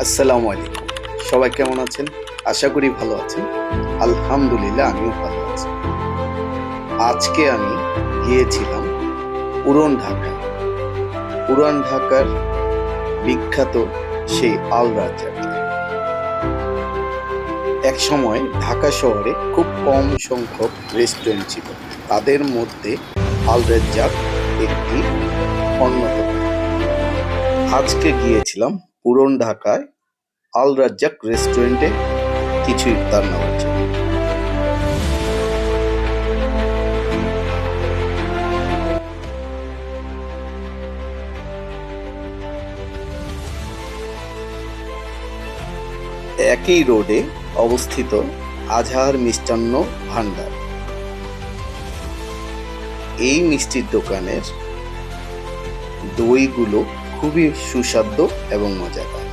আসসালামু আলাইকুম। সবাই কেমন আছেন? আশা করি ভালো আছেন। আলহামদুলিল্লাহ আমিও ভালো আছি। আজকে আমি গিয়েছিলাম পুরান ঢাকায়। পুরান ঢাকার বিখ্যাত সেই আল রাজ্জাক। একসময় ঢাকা শহরে খুব কম সংখ্যক রেস্টুরেন্ট ছিল। তাদের মধ্যে আল রাজ্জাক একটি অন্যতম। আজকে গিয়েছিলাম পুরান ঢাকায় আল রাজ্জাক রেস্টুরেন্টে কিছু ইফতার নেওয়ার জন্য। একই রোডে অবস্থিত আজহার মিষ্টান্ন ভান্ডার। এই মিষ্টির দোকানের দইগুলো খুবই সুস্বাদু এবং মজাদার।